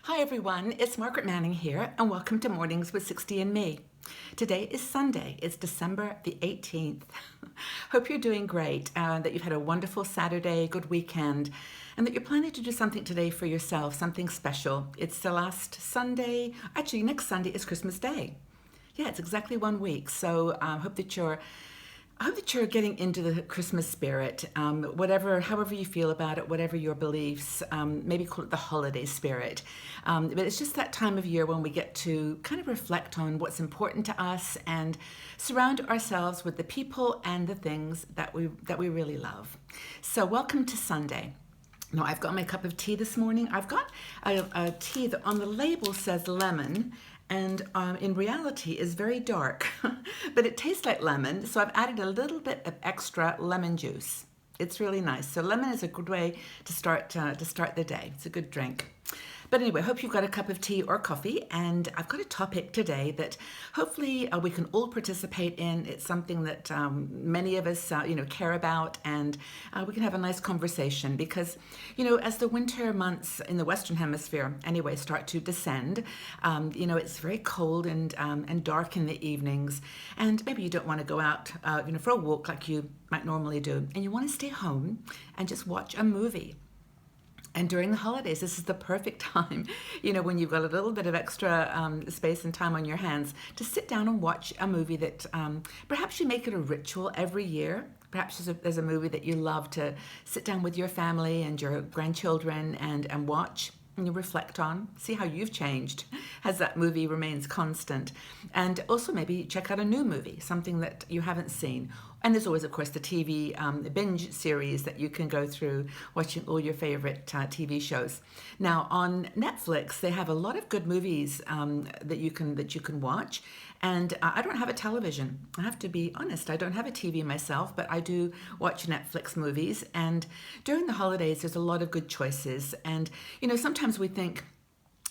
Hi everyone, it's Margaret Manning here, and welcome to Mornings with 60 and Me. Today is Sunday, it's December the 18th. Hope you're doing great, that you've had a wonderful Saturday, good weekend, and that you're planning to do something today for yourself, something special. It's the last Sunday, actually next Sunday is Christmas Day. Yeah, it's exactly 1 week, so I hope that you're getting into the Christmas spirit, however you feel about it, whatever your beliefs, maybe call it the holiday spirit. But it's just that time of year when we get to kind of reflect on what's important to us and surround ourselves with the people and the things that we really love. So welcome to Sunday. Now, I've got my cup of tea this morning. I've got a tea that on the label says lemon, and in reality is very dark, but it tastes like lemon, so I've added a little bit of extra lemon juice. It's really nice. So lemon is a good way to start the day. It's a good drink. But anyway, I hope you've got a cup of tea or coffee, and I've got a topic today that hopefully we can all participate in. It's something that many of us, care about, and we can have a nice conversation because, as the winter months in the Western Hemisphere, anyway, start to descend, it's very cold and dark in the evenings, and maybe you don't want to go out, for a walk like you might normally do, and you want to stay home and just watch a movie. And during the holidays, this is the perfect time, when you've got a little bit of extra space and time on your hands to sit down and watch a movie that perhaps you make it a ritual every year. Perhaps there's a movie that you love to sit down with your family and your grandchildren and watch. And you reflect on, see how you've changed as that movie remains constant. And also maybe check out a new movie, something that you haven't seen. And there's always, of course, the TV binge series that you can go through watching all your favorite TV shows. Now, on Netflix, they have a lot of good movies that you can watch. And I don't have a television. I have to be honest, I don't have a TV myself, but I do watch Netflix movies. And during the holidays, there's a lot of good choices. And, sometimes we think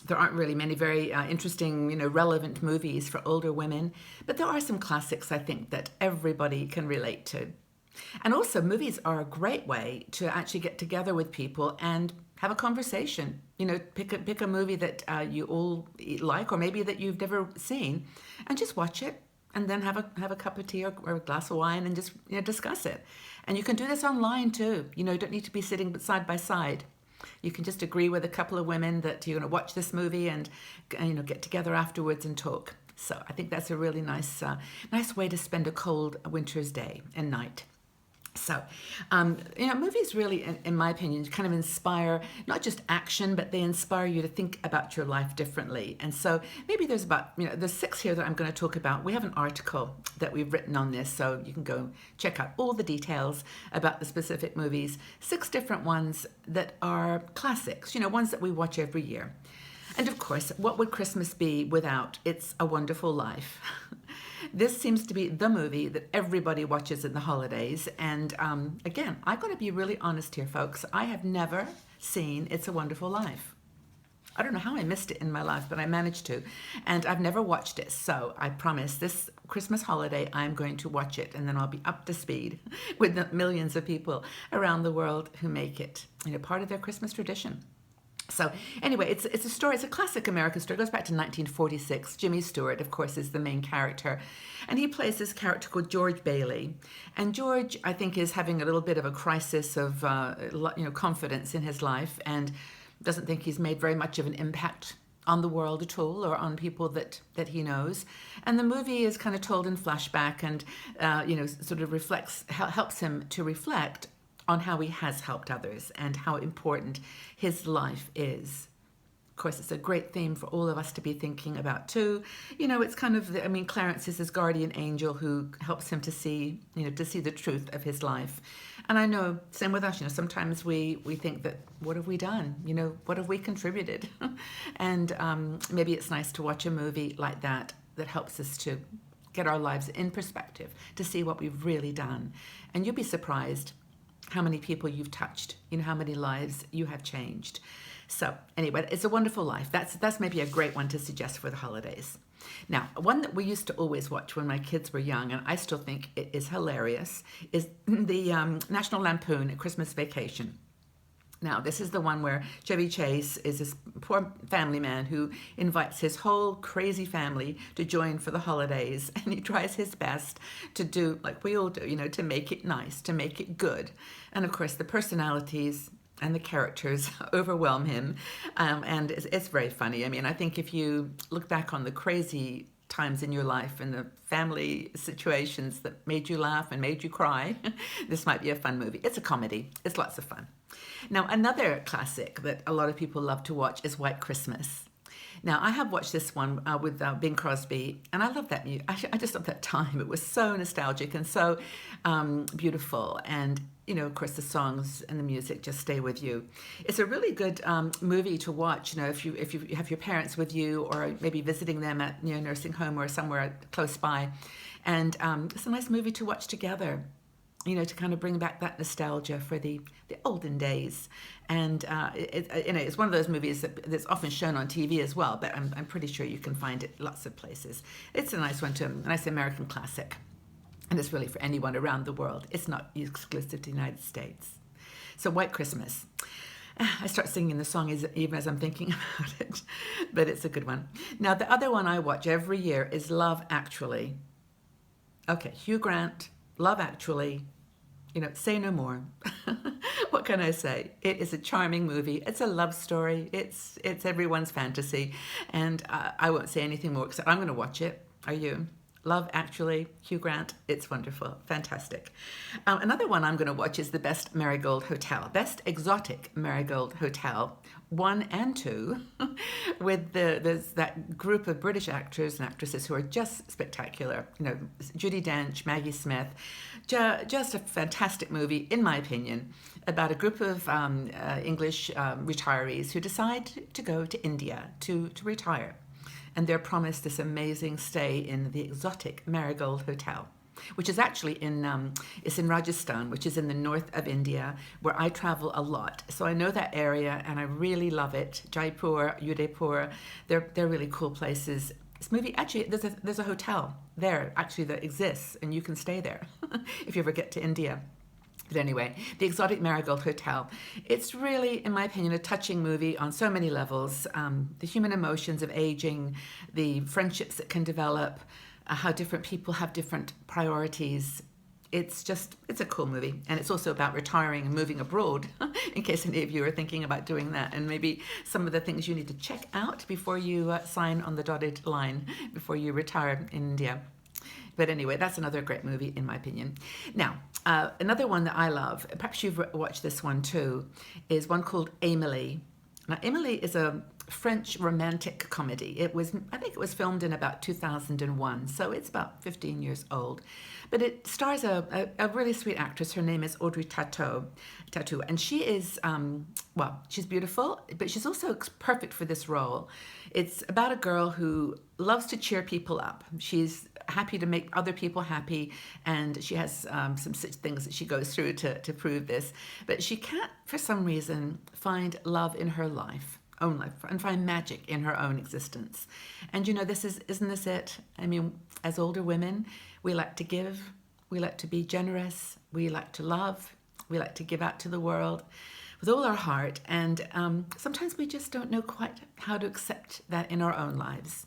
there aren't really many very interesting, relevant movies for older women, but there are some classics I think that everybody can relate to. And also, movies are a great way to actually get together with people and have a conversation. Pick a movie that you all like, or maybe that you've never seen, and just watch it, and then have a cup of tea or a glass of wine and just discuss it. And you can do this online too. You don't need to be sitting side by side. You can just agree with a couple of women that you're going to watch this movie and get together afterwards and talk. So I think that's a really nice way to spend a cold winter's day and night. So, movies really, in my opinion, kind of inspire not just action, but they inspire you to think about your life differently. And so maybe there's there's 6 here that I'm going to talk about. We have an article that we've written on this, so you can go check out all the details about the specific movies. 6 different ones that are classics, ones that we watch every year. And of course, what would Christmas be without It's a Wonderful Life? This seems to be the movie that everybody watches in the holidays. And again, I've got to be really honest here, folks. I have never seen It's a Wonderful Life. I don't know how I missed it in my life, but I managed to. And I've never watched it. So I promise this Christmas holiday, I'm going to watch it. And then I'll be up to speed with the millions of people around the world who make it part of their Christmas tradition. So anyway, it's a story. It's a classic American story. It goes back to 1946. Jimmy Stewart, of course, is the main character, and he plays this character called George Bailey. And George, I think, is having a little bit of a crisis of confidence in his life, and doesn't think he's made very much of an impact on the world at all, or on people that he knows. And the movie is kind of told in flashback, and sort of helps him to reflect on how he has helped others and how important his life is. Of course, it's a great theme for all of us to be thinking about too. It's kind of, Clarence is his guardian angel who helps him to see the truth of his life. And I know, same with us, sometimes we think that, what have we done? What have we contributed? And maybe it's nice to watch a movie like that helps us to get our lives in perspective, to see what we've really done. And you'll be surprised how many people you've touched, how many lives you have changed. So anyway, It's a Wonderful Life. That's maybe a great one to suggest for the holidays. Now, one that we used to always watch when my kids were young, and I still think it is hilarious, is the National Lampoon Christmas Vacation. Now, this is the one where Chevy Chase is this poor family man who invites his whole crazy family to join for the holidays, and he tries his best to do like we all do, to make it nice, to make it good. And of course, the personalities and the characters overwhelm him, and it's very funny. I mean, I think if you look back on the crazy times in your life and the family situations that made you laugh and made you cry, this might be a fun movie. It's a comedy. It's lots of fun. Now, another classic that a lot of people love to watch is White Christmas. Now, I have watched this one with Bing Crosby, and I love that music. I just love that time. It was so nostalgic and so beautiful. And, of course, the songs and the music just stay with you. It's a really good movie to watch, if you have your parents with you or maybe visiting them at nursing home or somewhere close by. And it's a nice movie to watch together. To kind of bring back that nostalgia for the olden days. And it's one of those movies that's often shown on TV as well, but I'm pretty sure you can find it lots of places. It's a nice one, a nice American classic. And it's really for anyone around the world. It's not exclusive to the United States. So White Christmas. I start singing the song even as I'm thinking about it, but it's a good one. Now, the other one I watch every year is Love Actually. Okay, Hugh Grant, Love Actually, say no more. What can I say? It is a charming movie. It's a love story. It's everyone's fantasy. And I won't say anything more except I'm going to watch it. Are you? Love Actually, Hugh Grant. It's wonderful. Fantastic. Another one I'm going to watch is The Best Marigold Hotel. Best Exotic Marigold Hotel 1 and 2 with there's that group of British actors and actresses who are just spectacular. Judi Dench, Maggie Smith. Just a fantastic movie, in my opinion, about a group of English retirees who decide to go to India to retire. And they're promised this amazing stay in the exotic Marigold Hotel, which is actually it's in Rajasthan, which is in the north of India, where I travel a lot. So I know that area, and I really love it. Jaipur, Udaipur, they're really cool places. This movie, actually, there's a hotel there, actually, that exists, and you can stay there if you ever get to India. But anyway, The Exotic Marigold Hotel. It's really, in my opinion, a touching movie on so many levels. The human emotions of aging, the friendships that can develop, how different people have different priorities. It's a cool movie. And it's also about retiring and moving abroad, in case any of you are thinking about doing that. And maybe some of the things you need to check out before you sign on the dotted line, before you retire in India. But anyway, that's another great movie, in my opinion. Now, another one that I love, perhaps you've watched this one too, is one called Amelie. Now, Amelie is a French romantic comedy. I think it was filmed in about 2001, so it's about 15 years old. But it stars a really sweet actress. Her name is Audrey Tautou, and she is, she's beautiful, but she's also perfect for this role. It's about a girl who loves to cheer people up. She's happy to make other people happy, and she has some such things that she goes through to prove this. But she can't, for some reason, find love in her own life, and find magic in her own existence. And isn't this it? I mean, as older women, we like to give, we like to be generous, we like to love, we like to give out to the world with all our heart, and sometimes we just don't know quite how to accept that in our own lives.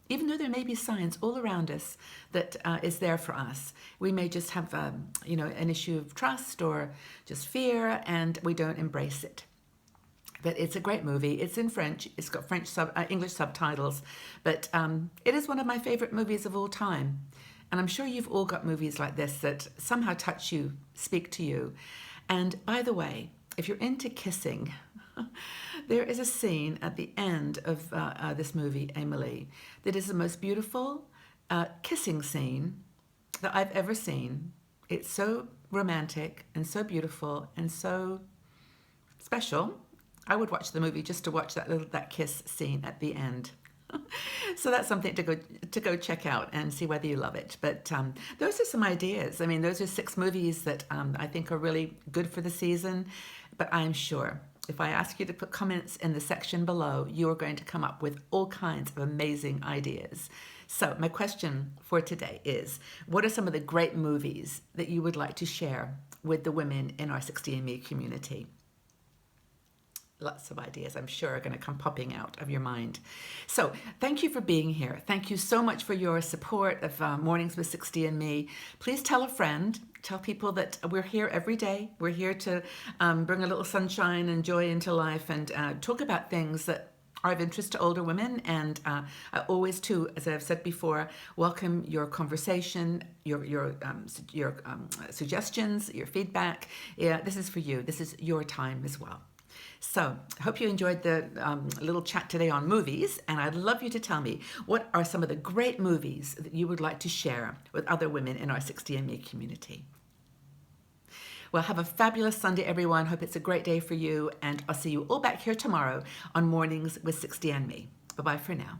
Even though there may be signs all around us that is there for us, we may just have an issue of trust or just fear, and we don't embrace it. But it's a great movie. It's in French. It's got English subtitles. But it is one of my favorite movies of all time. And I'm sure you've all got movies like this that somehow touch you, speak to you. And by the way, if you're into kissing, there is a scene at the end of this movie, Amelie, that is the most beautiful kissing scene that I've ever seen. It's so romantic and so beautiful and so special. I would watch the movie just to watch that kiss scene at the end. So that's something to go check out and see whether you love it. But those are some ideas. I mean, those are 6 movies that I think are really good for the season. But I'm sure if I ask you to put comments in the section below, you're going to come up with all kinds of amazing ideas. So my question for today is, what are some of the great movies that you would like to share with the women in our 60andMe community? Lots of ideas, I'm sure, are going to come popping out of your mind. So thank you for being here. Thank you so much for your support of Mornings with 60 and Me. Please tell a friend. Tell people that we're here every day. We're here to bring a little sunshine and joy into life and talk about things that are of interest to older women. And I always, too, as I've said before, welcome your conversation, your suggestions, your feedback. Yeah, this is for you. This is your time as well. So I hope you enjoyed the little chat today on movies, and I'd love you to tell me what are some of the great movies that you would like to share with other women in our 60andMe community. Well, have a fabulous Sunday, everyone. Hope it's a great day for you, and I'll see you all back here tomorrow on Mornings with 60andMe. Bye-bye for now.